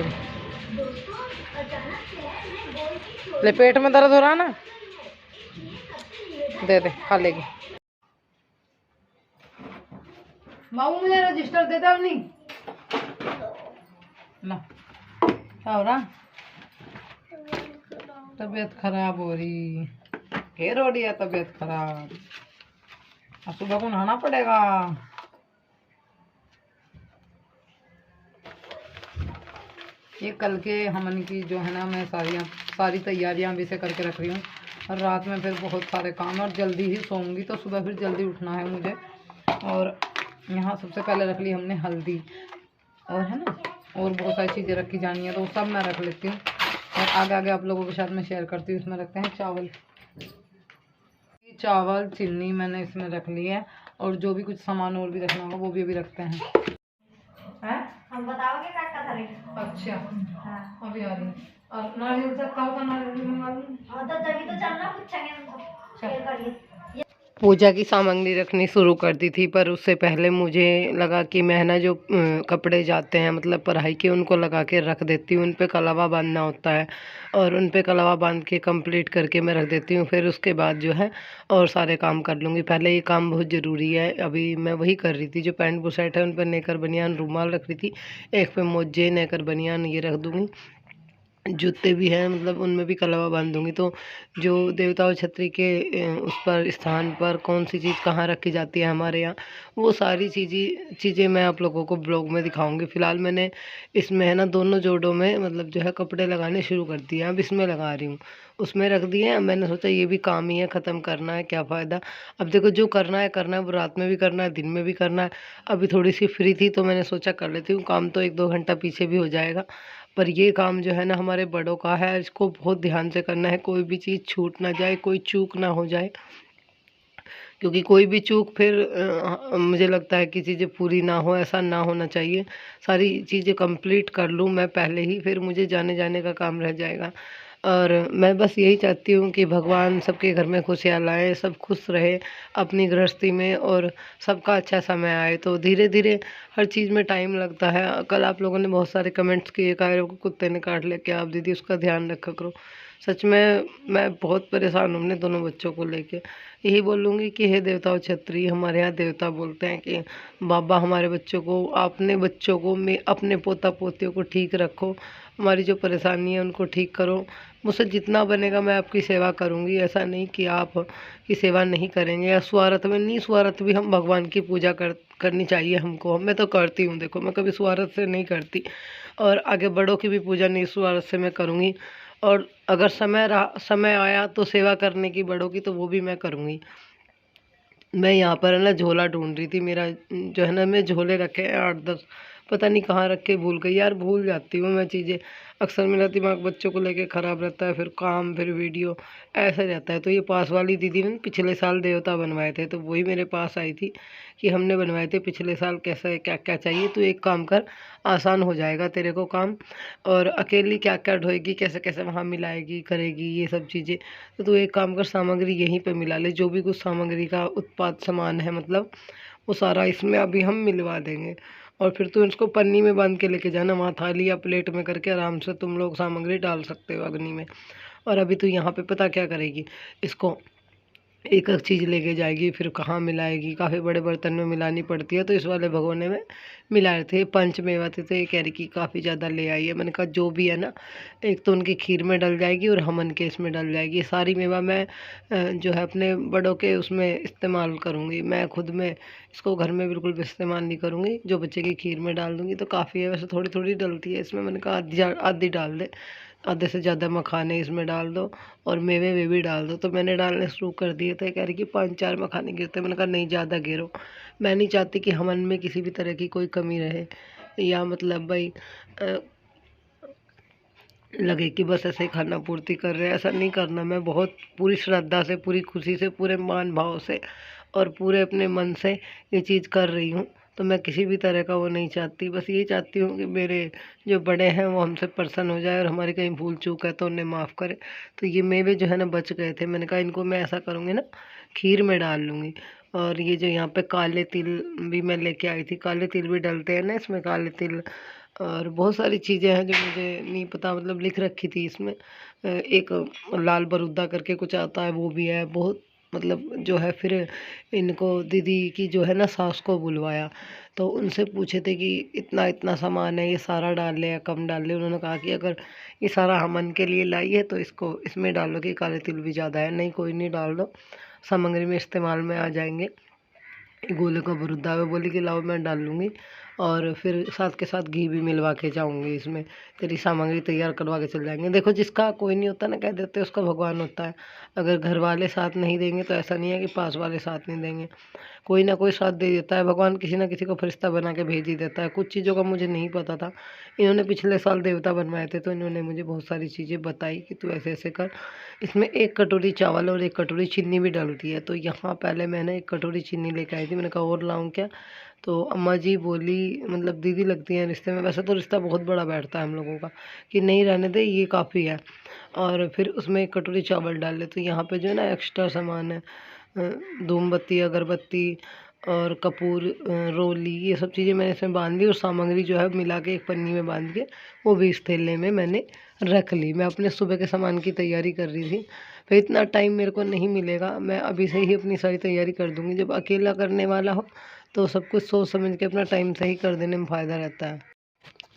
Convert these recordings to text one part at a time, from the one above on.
पूरी। ले पेट में दर्द हो रहा ना, दे दे खा लेगी। माऊ मुझे रजिस्टर दे दो नहीं ना। क्या हो रहा? तबीयत खराब हो रही, फिर हो रही है तबीयत खराब। अब सुबह को नहाना पड़ेगा। ये कल के हमन की जो है ना, मैं सारी तैयारियां अभी से करके रख रही हूँ। और रात में फिर बहुत सारे काम, और जल्दी ही सोऊंगी तो सुबह फिर जल्दी उठना है मुझे। और यहाँ सबसे पहले रख ली हमने हल्दी, और है ना, और बहुत सारी चीज़ें रखी जानी है, तो सब मैं रख लेती हूँ। और आगे आगे आप लोगों के साथ में शेयर करती हूँ। इसमें रखते हैं चावल चीनी मैंने इसमें रख ली है। और जो भी कुछ सामान और भी रखना होगा वो भी अभी रखते हैं। हम बताओगे क्या क्या करेंगे। अच्छा हाँ। अभी आ रही है। और नारियल से खाओ का नारियल मंगा लूँ। हाँ तो तभी तो चलना, पूछेंगे हमको, शेयर करिए। पूजा की सामग्री रखनी शुरू कर दी थी, पर उससे पहले मुझे लगा कि मैं ना जो कपड़े जाते हैं मतलब पढ़ाई के, उनको लगा के रख देती हूँ। उन पे कलावा बांधना होता है, और उन पे कलावा बांध के कंप्लीट करके मैं रख देती हूँ। फिर उसके बाद जो है और सारे काम कर लूँगी। पहले ये काम बहुत ज़रूरी है। अभी मैं वही कर रही थी। जो पैंट बुशर्ट है उन पर नेकर बनियान रुमाल रख रही थी, एक पे मोजे नेकर बनियान ये रख दूँगी। जूते भी हैं मतलब उनमें भी कलावा बांध दूँगी। तो जो देवता और छतरी के उस पर स्थान पर कौन सी चीज़ कहाँ रखी जाती है हमारे यहाँ, वो सारी चीज़ें मैं आप लोगों को ब्लॉग में दिखाऊंगी। फ़िलहाल मैंने इसमें है ना दोनों जोड़ों में मतलब जो है कपड़े लगाने शुरू कर दिए हैं। अब इसमें लगा रही हूँ, उसमें रख दिए हैं। मैंने सोचा ये भी काम ही है, ख़त्म करना है, क्या फ़ायदा। अब देखो जो करना है वो रात में भी करना है, दिन में भी करना है। अभी थोड़ी सी फ्री थी तो मैंने सोचा कर लेती हूँ। काम तो 1-2 घंटा पीछे भी हो जाएगा, पर ये काम जो है ना हमारे बड़ों का है, इसको बहुत ध्यान से करना है। कोई भी चीज़ छूट ना जाए, कोई चूक ना हो जाए, क्योंकि कोई भी चूक फिर मुझे लगता है कि चीज़ें पूरी ना हो, ऐसा ना होना चाहिए। सारी चीज़ें कंप्लीट कर लूँ मैं पहले ही, फिर मुझे जाने का काम रह जाएगा। और मैं बस यही चाहती हूँ कि भगवान सबके घर में खुशियाँ लाए, सब खुश रहे अपनी गृहस्थी में, और सबका अच्छा समय आए। तो धीरे धीरे हर चीज़ में टाइम लगता है। कल आप लोगों ने बहुत सारे कमेंट्स किए, कह को कुत्ते ने काट लिया क्या, आप दीदी उसका ध्यान रखा करो। सच में मैं बहुत परेशान हूँ अपने दोनों बच्चों को लेके। यही बोलूँगी कि हे देवता और छत्री, हमारे यहाँ देवता बोलते हैं कि बाबा हमारे बच्चों को, अपने बच्चों को, मैं अपने पोता पोतियों को ठीक रखो, हमारी जो परेशानी है उनको ठीक करो। मुझसे जितना बनेगा मैं आपकी सेवा करूँगी। ऐसा नहीं कि आप की सेवा नहीं करेंगे, या स्वार्थ में नहीं, स्वार्थ भी हम भगवान की पूजा करनी चाहिए हमको। मैं तो करती हूँ, देखो मैं कभी स्वार्थ से नहीं करती। और आगे बड़ों की भी पूजा नहीं स्वार्थ से मैं करूँगी। और अगर समय आया तो सेवा करने की बड़ों की, तो वो भी मैं करूँगी। मैं यहाँ पर है ना झोला ढूंढ रही थी। मेरा जो है ना, मैं झोले रखे हैं 8-10, पता नहीं कहाँ रख के भूल गई यार। भूल जाती हूँ मैं चीज़ें अक्सर। मेरा दिमाग बच्चों को लेके ख़राब रहता है, फिर काम, फिर वीडियो, ऐसा रहता है। तो ये पास वाली दीदी ने पिछले साल देवता बनवाए थे, तो वही मेरे पास आई थी कि हमने बनवाए थे पिछले साल, कैसा क्या क्या चाहिए। तो एक काम कर, आसान हो जाएगा तेरे को काम। और अकेली क्या क्या ढोएगी, कैसे कैसे वहाँ मिलाएगी करेगी ये सब चीज़ें। तो तू एक काम कर, सामग्री यहीं पे मिला ले, जो भी कुछ सामग्री का उत्पाद सामान है मतलब वो सारा इसमें अभी हम मिलवा देंगे। और फिर तू इसको पन्नी में बांध के लेके जाना, वहाँ थाली या प्लेट में करके आराम से तुम लोग सामग्री डाल सकते हो अग्नि में। और अभी तू यहाँ पे पता क्या करेगी, इसको एक एक चीज़ लेके जाएगी, फिर कहाँ मिलाएगी, काफ़ी बड़े बर्तन में मिलानी पड़ती है। तो इस वाले भगोने में मिलाए थे। पंचमेवा थे तो ये कह रही कि काफ़ी ज़्यादा ले आई है। मैंने कहा जो भी है ना, एक तो उनकी खीर में डल जाएगी और हमन के इसमें डल जाएगी। सारी मेवा मैं जो है अपने बड़ों के उसमें इस्तेमाल करूँगी। मैं खुद में इसको घर में बिल्कुल भी इस्तेमाल नहीं करूँगी। जो बच्चे की खीर में डाल दूँगी तो काफ़ी है, वैसे थोड़ी थोड़ी डलती है इसमें। मैंने कहा आधी आधी डाल दे, आधे से ज़्यादा मखाने इसमें डाल दो, और मेवे वे भी डाल दो। तो मैंने डालने शुरू कर दिए थे। कह रही कि 5-4 मखाने गिरते। मैंने कहा नहीं, ज़्यादा गिरो। मैं नहीं चाहती कि हमन में किसी भी तरह की कोई कमी रहे, या मतलब भाई लगे कि बस ऐसे ही खाना पूर्ति कर रहे हैं। ऐसा नहीं करना। मैं बहुत पूरी श्रद्धा से, पूरी खुशी से, पूरे मान भाव से और पूरे अपने मन से ये चीज़ कर रही हूँ। तो मैं किसी भी तरह का वो नहीं चाहती। बस यही चाहती हूँ कि मेरे जो बड़े हैं वो हमसे प्रसन्न हो जाए, और हमारी कहीं भूल चूक है तो उन्हें माफ़ करे। तो ये मेवे जो है ना बच गए थे। मैंने कहा इनको मैं ऐसा करूँगी ना, खीर में डाल लूँगी। और ये जो यहाँ पे काले तिल भी मैं लेके आई थी, काले तिल भी डलते हैं ना इसमें, काले तिल और बहुत सारी चीज़ें हैं जो मुझे नहीं पता, मतलब लिख रखी थी इसमें। एक लाल बरूदा करके कुछ आता है, वो भी है बहुत, मतलब जो है। फिर इनको दीदी की जो है ना सास को बुलवाया, तो उनसे पूछे थे कि इतना इतना सामान है, ये सारा डाल ले या कम डाल ले। उन्होंने कहा कि अगर ये सारा हमन के लिए लाई है तो इसको इसमें डालो कि काले तिल भी ज़्यादा है। नहीं कोई नहीं, डाल दो, सामग्री में इस्तेमाल में आ जाएंगे। गोले का बरूदा है, बोली कि लाओ मैं डाल लूँगी, और फिर साथ के साथ घी भी मिलवा के जाऊँगी इसमें, तेरी सामग्री तैयार करवा के चल जाएंगे। देखो जिसका कोई नहीं होता ना, कह देते उसका भगवान होता है। अगर घर वाले साथ नहीं देंगे तो ऐसा नहीं है कि पास वाले साथ नहीं देंगे, कोई ना कोई साथ दे देता है। भगवान किसी ना किसी को फरिश्ता बना के भेज ही देता है। कुछ चीज़ों का मुझे नहीं पता था, इन्होंने पिछले साल देवता बनवाए थे, तो इन्होंने मुझे बहुत सारी चीज़ें बताई कि तू ऐसे ऐसे कर। इसमें 1 कटोरी चावल और 1 कटोरी चीनी भी डलती है। तो यहाँ पहले मैंने 1 कटोरी चीनी लेके आई थी, मैंने कहा और लाऊं क्या, तो अम्मा जी बोली, मतलब दीदी लगती हैं रिश्ते में, वैसे तो रिश्ता बहुत बड़ा बैठता है हम लोगों का, कि नहीं रहने दे ये काफ़ी है। और फिर उसमें 1 कटोरी चावल डाल ले। तो यहाँ पे जो है ना एक्स्ट्रा सामान है, धूमबत्ती, अगरबत्ती और कपूर, रोली, ये सब चीज़ें मैंने इसमें बांध ली, और सामग्री जो है मिला के एक पन्नी में बांध के वो भी इस थैले में मैंने रख ली। मैं अपने सुबह के सामान की तैयारी कर रही थी, फिर इतना टाइम मेरे को नहीं मिलेगा, मैं अभी से ही अपनी सारी तैयारी कर दूँगी। जब अकेला करने वाला हो तो सब कुछ सोच समझ के अपना टाइम से ही कर देने में फ़ायदा रहता है।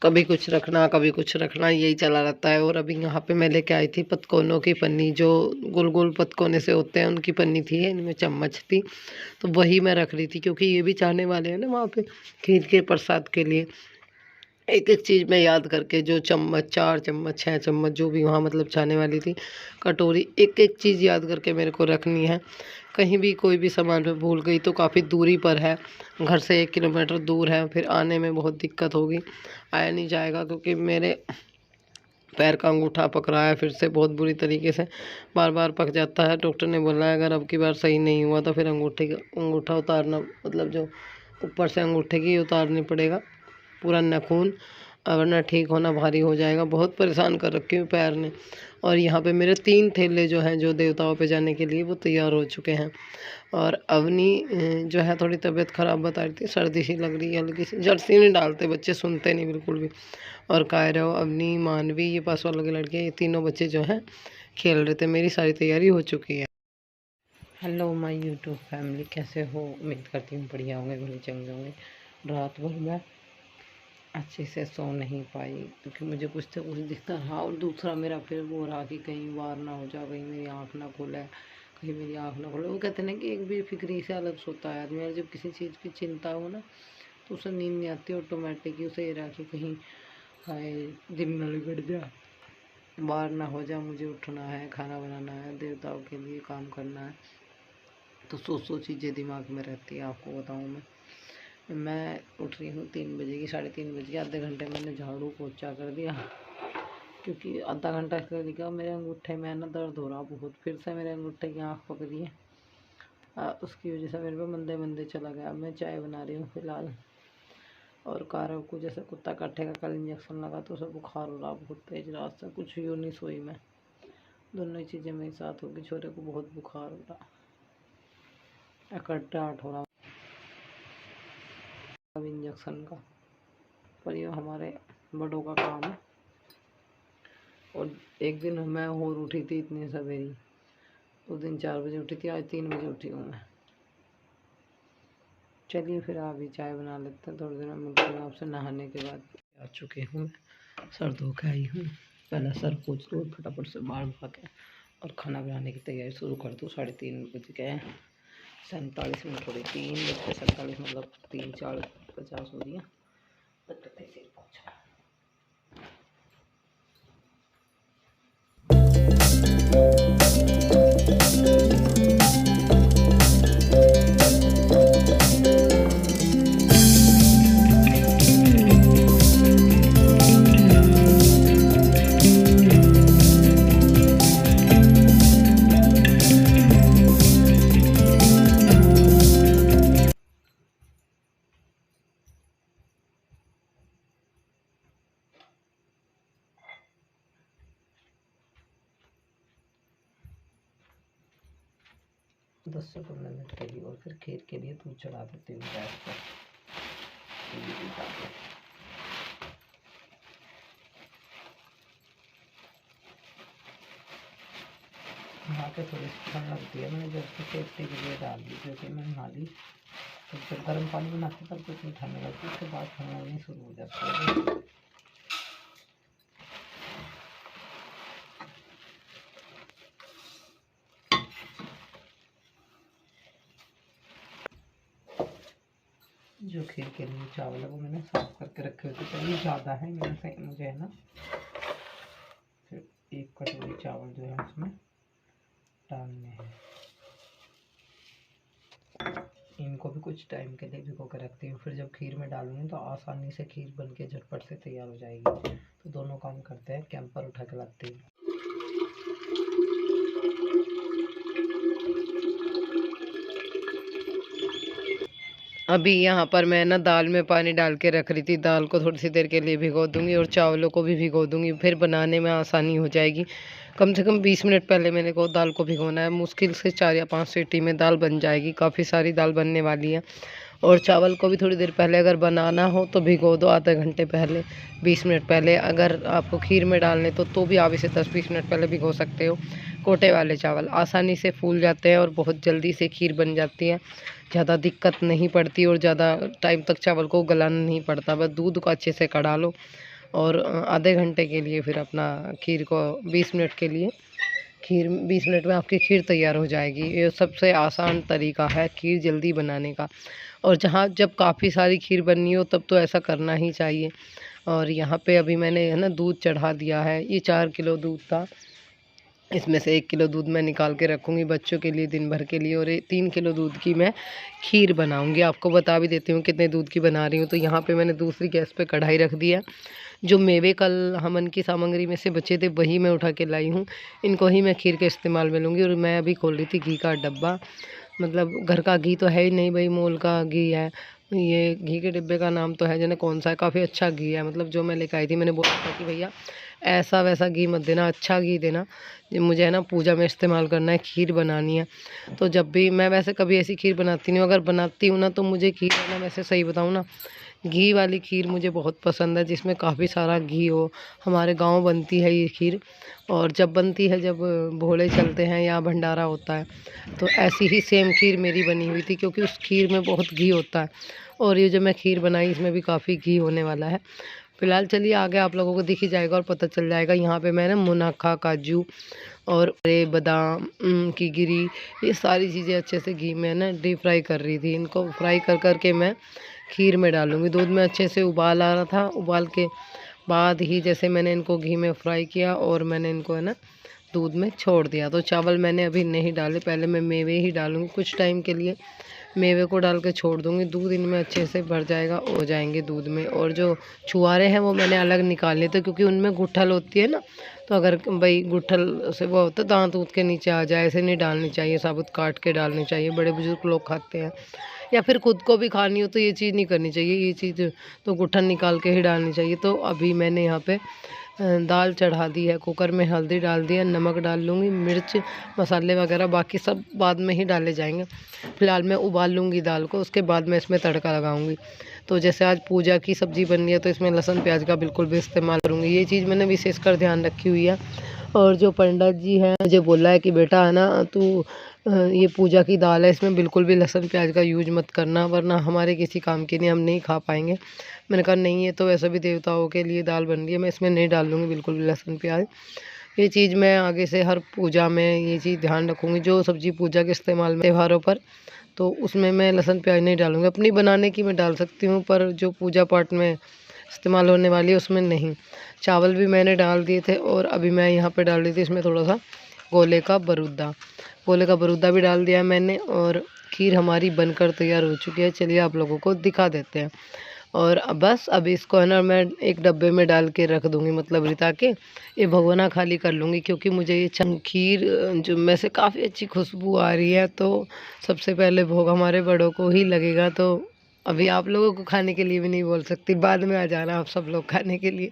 कभी कुछ रखना कभी कुछ रखना, यही चला रहता है। और अभी यहाँ पे मैं लेके आई थी पतकोनों की पन्नी, जो गोल गोल पतकोने से होते हैं, उनकी पन्नी थी, इनमें चम्मच थी, तो वही मैं रख रही थी, क्योंकि ये भी चाहने वाले हैं ना वहाँ पे खीर के प्रसाद के लिए। एक एक चीज़ मैं याद करके, जो चम्मच, 4 चम्मच 6 चम्मच जो भी वहाँ मतलब चाहने वाली थी, कटोरी, एक एक चीज़ याद करके मेरे को रखनी है। कहीं भी कोई भी सामान मैं भूल गई तो काफ़ी दूरी पर है, घर से 1 किलोमीटर दूर है, फिर आने में बहुत दिक्कत होगी, आया नहीं जाएगा, क्योंकि मेरे पैर का अंगूठा पक रहा है फिर से बहुत बुरी तरीके से, बार बार पक जाता है। डॉक्टर ने बोला है अगर अब की बार सही नहीं हुआ तो फिर अंगूठा उतारना, मतलब जो ऊपर से अंगूठे की उतारनी पड़ेगा, पूरा नाखून, वरना ठीक होना भारी हो जाएगा। बहुत परेशान कर रखी हूँ पैर ने। और यहाँ पे मेरे 3 थैले जो हैं, जो देवताओं पे जाने के लिए, वो तैयार हो चुके हैं। और अवनी जो है थोड़ी तबीयत ख़राब बता रही थी, सर्दी सी लग रही है हल्की सी, जर्सी नहीं डालते बच्चे, सुनते नहीं बिल्कुल भी। और कायरव, अवनी, मानवी, ये पास वालों के लड़के, ये तीनों बच्चे जो हैं खेल रहे थे। मेरी सारी तैयारी हो चुकी है। हेलो माय यूट्यूब फैमिली, कैसे हो? उम्मीद करती हूँ बढ़िया होंगे, भले चंगे होंगे। रात भर मैं अच्छे से सो नहीं पाई, क्योंकि मुझे कुछ तो कुछ दिखता रहा, और दूसरा मेरा फिर वो रहा कि कहीं वार ना हो जाए, कहीं मेरी आँख ना खुले, कहीं मेरी आँख ना खुले। वो कहते हैं ना कि एक बेफिक्री से अलग सोता है आदमी, और जब किसी चीज़ की चिंता हो ना तो उसे नींद नहीं आती ऑटोमेटिक ही, उसे ये रहा कि कहीं हाय दिन न बिगड़ जाए, वार ना हो जाए, मुझे उठना है, खाना बनाना है, देवताओं के लिए काम करना है, तो सौ चीज़ें दिमाग में रहती है। आपको बताऊँ, मैं उठ रही हूँ 3 बजे की, 3:30 बजे, आधे घंटे मैंने झाड़ू पोछा कर दिया, क्योंकि आधा घंटा इसलिए लिखा, मेरे अंगूठे में ना दर्द हो रहा बहुत, फिर से मेरे अंगूठे की आँख पकड़ी है, उसकी वजह से मेरे पे मंदे मंदे चला गया। मैं चाय बना रही हूँ फ़िलहाल, और कारव को जैसे कुत्ता काटेगा, कल इंजेक्शन लगा तो उसे बुखार हो रहा बहुत तेज, रात से कुछ यूँ नहीं सोई मैं, दोनों ही चीज़ें मेरे साथ होगी। छोरे को बहुत बुखार हो रहा, एकटाट हो रहा अब इंजेक्शन का, पर ये हमारे बड़ों का काम है। और एक दिन मैं और उठी थी इतनी सवेरी, उस दिन 4 बजे उठी थी, आज 3 बजे उठी हूँ मैं। चलिए फिर अभी चाय बना लेते हैं, थोड़ी देर में मिलते हैं आपसे नहाने के बाद। आ चुकी हूँ मैं, सर धो के आई हूँ, पहले सर पोंछ लूँ, फटाफट से बाल धो के और खाना बनाने की तैयारी शुरू कर दूँ। 3:30 बज गए हैं, 47 मिनट हो रही, 3:47, मतलब 3:4:50 हो रही है। 10 से 15 मिनट के लिए और फिर खीर के लिए दूध चढ़ा देती हूँ गैस पर। नहा के थोड़ी सी ठंड लगती है, मैंने जब उसको सेफ्टी के लिए डाल दी, क्योंकि मैं नहा ली तो जब गर्म पानी बनाती तब तो इतनी ठंड लगती है, उसके बाद ठंड लगनी शुरू हो जाती है। जो खीर के लिए चावल है वो मैंने साफ करके रखे हुए थे, चलिए ज़्यादा है यहाँ से मुझे है ना, फिर 1 कटोरी चावल जो है उसमें डालने हैं। इनको भी कुछ टाइम के लिए भिगो कर रखती हूँ, फिर जब खीर में डालूंगी तो आसानी से खीर बन के झटपट से तैयार हो जाएगी। तो दोनों काम करते हैं, कैंपर उठा के लाती हूँ। अभी यहाँ पर मैं ना दाल में पानी डाल के रख रही थी, दाल को थोड़ी सी देर के लिए भिगो दूंगी और चावलों को भी भिगो दूंगी, फिर बनाने में आसानी हो जाएगी। कम से कम 20 मिनट पहले मैंने को दाल को भिगोना है, मुश्किल से 4 या 5 सीटी में दाल बन जाएगी, काफ़ी सारी दाल बनने वाली है। और चावल को भी थोड़ी देर पहले अगर बनाना हो तो भिगो दो, आधे घंटे पहले, 20 मिनट पहले। अगर आपको खीर में डालने तो भी आप इसे 10-20 मिनट पहले भिगो सकते हो। कोटे वाले चावल आसानी से फूल जाते हैं और बहुत जल्दी से खीर बन जाती है, ज़्यादा दिक्कत नहीं पड़ती और ज़्यादा टाइम तक चावल को गलाना नहीं पड़ता। बस दूध को अच्छे से कढ़ा लो और आधे घंटे के लिए फिर अपना खीर को 20 मिनट के लिए, खीर 20 मिनट में आपकी खीर तैयार हो जाएगी। ये सबसे आसान तरीका है खीर जल्दी बनाने का। और जब काफ़ी सारी खीर बननी हो तब तो ऐसा करना ही चाहिए। और यहाँ पे अभी मैंने है ना दूध चढ़ा दिया है, ये 4 किलो दूध था, इसमें से 1 किलो दूध मैं निकाल के रखूँगी बच्चों के लिए दिन भर के लिए, और 3 किलो दूध की मैं खीर बनाऊँगी। आपको बता भी देती हूँ कितने दूध की बना रही हूँ। तो यहाँ पे मैंने दूसरी गैस पे कढ़ाई रख दी है। जो मेवे कल हमन की सामग्री में से बचे थे वही मैं उठा के लाई हूँ, इनको ही मैं खीर के इस्तेमाल में लूँगी। और मैं अभी खोल रही थी घी का डब्बा, मतलब घर का घी तो है ही नहीं भाई, मोल का घी है। ये घी के डिब्बे का नाम तो है जाने कौन सा है, काफ़ी अच्छा घी है। मतलब जो मैं लेकर आई थी, मैंने बोला था कि भैया ऐसा वैसा घी मत देना, अच्छा घी देना, मुझे है ना पूजा में इस्तेमाल करना है, खीर बनानी है। तो जब भी मैं वैसे कभी ऐसी खीर बनाती नहीं हूँ, अगर बनाती हूँ ना तो मुझे खीर है ना, वैसे सही बताऊँ ना, घी वाली खीर मुझे बहुत पसंद है, जिसमें काफ़ी सारा घी हो। हमारे गांव बनती है ये खीर, और जब बनती है जब भोले चलते हैं या भंडारा होता है, तो ऐसी ही सेम खीर मेरी बनी हुई थी, क्योंकि उस खीर में बहुत घी होता है। और ये जो मैं खीर बनाई इसमें भी काफ़ी घी होने वाला है। फिलहाल चलिए आगे आप लोगों को दिख ही जाएगा और पता चल जाएगा। यहाँ पे मैंने मुनाखा, काजू और बादाम की गिरी, ये सारी चीज़ें अच्छे से घी में ना डीप फ्राई कर रही थी। इनको फ्राई कर के मैं खीर में डालूँगी। दूध में अच्छे से उबाल आ रहा था, उबाल के बाद ही जैसे मैंने इनको घी में फ्राई किया और मैंने इनको है ना दूध में छोड़ दिया। तो चावल मैंने अभी नहीं डाले, पहले मैं मेवे ही डालूँगी। कुछ टाइम के लिए मेवे को डाल के छोड़ दूँगी, दूध इनमें अच्छे से भर जाएगा, हो जाएंगे दूध में। और जो छुआरे हैं वो मैंने अलग निकाल लिए थे, क्योंकि उनमें गुठल होती है ना, तो अगर भाई गुठल से वो होता है दांत दूध के नीचे आ जाए, ऐसे नहीं डालनी चाहिए, साबुत काट के डालनी चाहिए। बड़े बुजुर्ग लोग खाते हैं, या फिर खुद को भी खानी हो तो ये चीज़ नहीं करनी चाहिए, ये चीज़ तो गुठन निकाल के ही डालनी चाहिए। तो अभी मैंने यहाँ पे दाल चढ़ा दी है, कुकर में हल्दी डाल दिया, नमक डाल लूँगी, मिर्च मसाले वगैरह बाकी सब बाद में ही डाले जाएंगे। फ़िलहाल मैं उबाल लूँगी दाल को, उसके बाद मैं इसमें तड़का लगाऊँगी। तो जैसे आज पूजा की सब्ज़ी बन रही है तो इसमें लहसुन प्याज का बिल्कुल भी इस्तेमाल करूँगी, ये चीज़ मैंने विशेषकर ध्यान रखी हुई है। और जो पंडित जी हैं मुझे बोला है कि बेटा है ना तू ये पूजा की दाल है, इसमें बिल्कुल भी लहसुन प्याज का यूज मत करना, वरना हमारे किसी काम की नहीं, हम नहीं खा पाएंगे। मैंने कहा नहीं, ये तो वैसे भी देवताओं के लिए दाल बन रही है, मैं इसमें नहीं डाल लूँगी बिल्कुल भी लहसुन प्याज। ये चीज़ मैं आगे से हर पूजा में ये चीज़ ध्यान रखूँगी। जो सब्ज़ी पूजा के इस्तेमाल में त्योहारों पर, तो उसमें मैं लहसुन प्याज नहीं डालूँगी। अपनी बनाने की मैं डाल सकती हूँ, पर जो पूजा पाठ में इस्तेमाल होने वाली है उसमें नहीं। चावल भी मैंने डाल दिए थे, और अभी मैं यहाँ पे डाल दी थी इसमें थोड़ा सा गोले का बरूदा भी डाल दिया मैंने। और खीर हमारी बनकर तैयार हो चुकी है, चलिए आप लोगों को दिखा देते हैं। और बस अभी इसको है ना मैं एक डब्बे में डाल के रख दूँगी, मतलब रिता के ये भगोना खाली कर लूँगी, क्योंकि मुझे ये खीर जो में से काफ़ी अच्छी खुशबू आ रही है। तो सबसे पहले भोग हमारे बड़ों को ही लगेगा, तो अभी आप लोगों को खाने के लिए भी नहीं बोल सकती, बाद में आ जाना आप सब लोग खाने के लिए।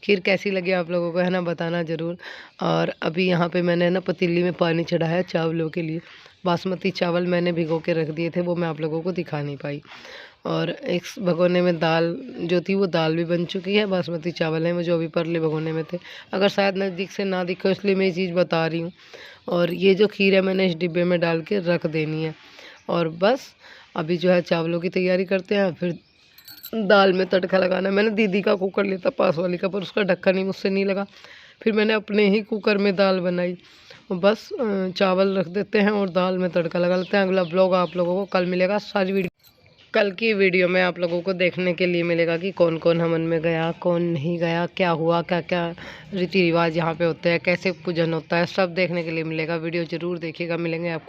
खीर कैसी लगी आप लोगों को है ना बताना ज़रूर। और अभी यहाँ पे मैंने ना पतीली में पानी चढ़ाया चावलों के लिए, बासमती चावल मैंने भिगो के रख दिए थे, वो मैं आप लोगों को दिखा नहीं पाई। और एक भगोने में दाल जो थी वो दाल भी बन चुकी है, बासमती चावल है वो जो अभी परले भगोने में थे। अगर शायद नज़दीक से ना दिखे इसलिए मैं ये चीज़ बता रही हूँ। और ये जो खीर है मैंने इस डिब्बे में डाल के रख देनी है। और बस अभी जो है चावलों की तैयारी करते हैं, फिर दाल में तड़का लगाना है। मैंने दीदी का कुकर लिया था पास वाली का, पर उसका ढक्कन ही मुझसे नहीं लगा, फिर मैंने अपने ही कुकर में दाल बनाई। और बस चावल रख देते हैं और दाल में तड़का लगा लेते हैं। अगला ब्लॉग आप लोगों को कल मिलेगा। सारी वीडियो कल की वीडियो में आप लोगों को देखने के लिए मिलेगा कि कौन कौन हवन में गया, कौन नहीं गया, क्या हुआ, क्या क्या रीति रिवाज यहाँ पे होते हैं, कैसे पूजन होता है, सब देखने के लिए मिलेगा। वीडियो ज़रूर देखिएगा। मिलेंगे आपको।